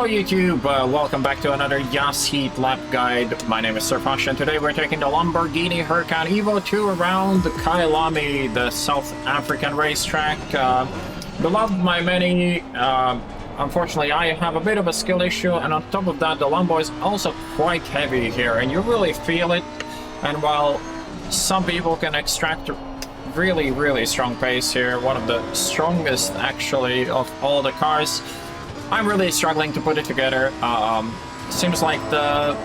YouTube, welcome back to another Yas Heat lap guide. My name is Sir Foch, and today we're taking the Lamborghini Huracan EVO2 around the Kyalami, the South African racetrack. Beloved by many, unfortunately I have a bit of a skill issue, and on top of that the Lambo is also quite heavy here, and you really feel it. And while some people can extract really strong pace here, one of the strongest actually of all the cars, I'm really struggling to put it together. Seems like the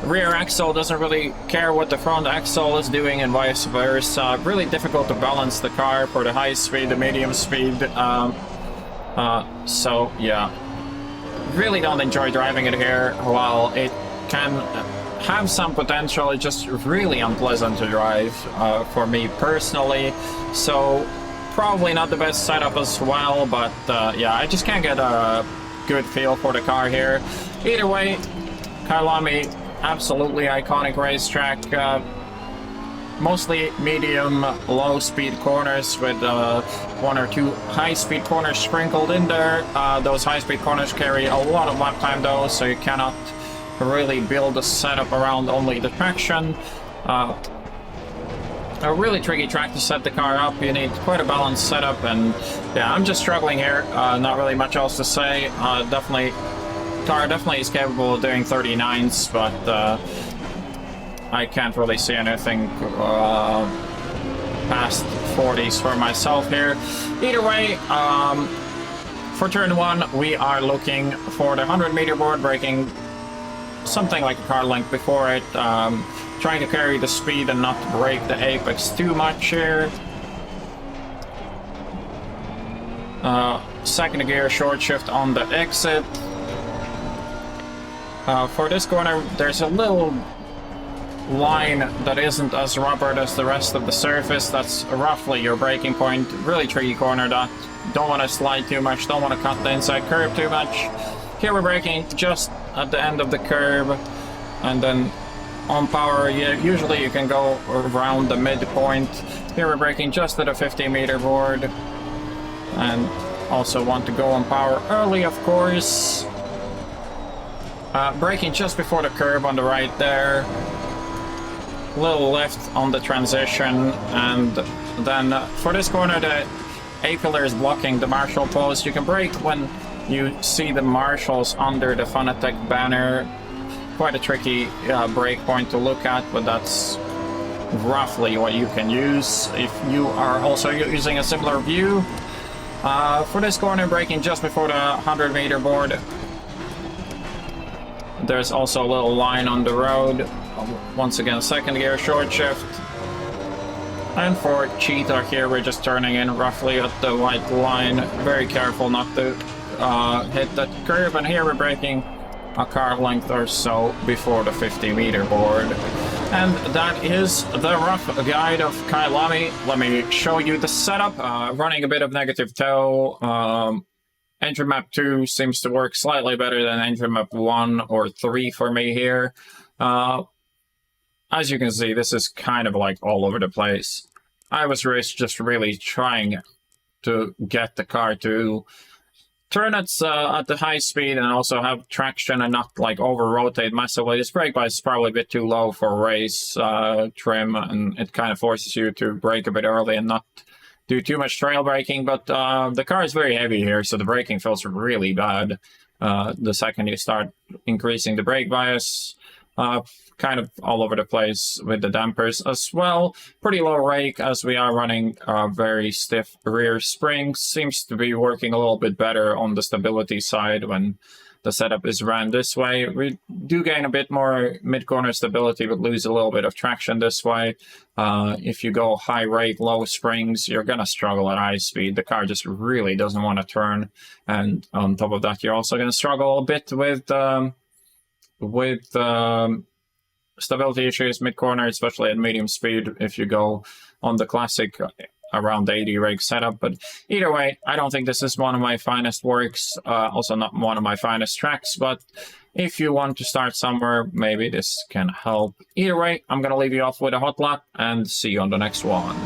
rear axle doesn't really care what the front axle is doing and vice versa. Really difficult to balance the car for the high speed, the medium speed. So yeah, really don't enjoy driving it here. While it can have some potential, it's just really unpleasant to drive for me personally. So probably not the best setup as well, but yeah, I just can't get a good feel for the car here. Either way, Kyalami, absolutely iconic racetrack. Mostly medium, low speed corners with one or two high speed corners sprinkled in there. Those high speed corners carry a lot of lap time though, so you cannot really build a setup around only the traction. A really tricky track to set the car up. You need quite a balanced setup, and yeah, I'm just struggling here. Not really much else to say. Car definitely is capable of doing 39s, but I can't really see anything past 40s for myself here. Either way, for turn 1, we are looking for the 100-meter board, braking something like a car length before it. Trying to carry the speed and not break the apex too much here. Second gear short shift on the exit. For this corner, there's a little line that isn't as rubbered as the rest of the surface. That's roughly your braking point. Really tricky corner that don't want to slide too much, don't want to cut the inside curb too much. Here we're braking just at the end of the curb, and then on power, usually you can go around the midpoint. Here we're braking just at a 50-meter board, and also want to go on power early, of course. Braking just before the curb on the right there. Little left on the transition, and then for this corner the A-pillar is blocking the marshal post. You can brake when you see the marshals under the Fanatec banner. Quite a tricky brake point to look at, but that's roughly what you can use if you are also using a similar view. For this corner, braking just before the 100-meter board. There's also a little line on the road. Once again, second gear short shift. And for Cheetah here, we're just turning in roughly at the white line. Very careful not to hit that curve, and here we're braking a car length or so before the 50-meter board. And that is the rough guide of Kyalami. Let me show you the setup. Running a bit of negative tow. Engine map 2 seems to work slightly better than engine map 1 or 3 for me here. As you can see, this is kind of like all over the place. I was just really trying to get the car to turn at the high speed and also have traction and not like over rotate massively. This brake bias is probably a bit too low for race trim, and it kind of forces you to brake a bit early and not do too much trail braking. But the car is very heavy here, so the braking feels really bad the second you start increasing the brake bias. Kind of all over the place with the dampers as well. Pretty low rake as we are running very stiff rear springs. Seems to be working a little bit better on the stability side when the setup is ran this way. We do gain a bit more mid-corner stability, but lose a little bit of traction this way. If you go high rake, low springs, you're gonna struggle at high speed. The car just really doesn't want to turn, and on top of that, you're also gonna struggle a bit with stability issues mid-corner, especially at medium speed if you go on the classic around 80 rake setup. But either way, I don't think this is one of my finest works, also not one of my finest tracks, but if you want to start somewhere, maybe this can help. Either way, I'm gonna leave you off with a hot lap and see you on the next one.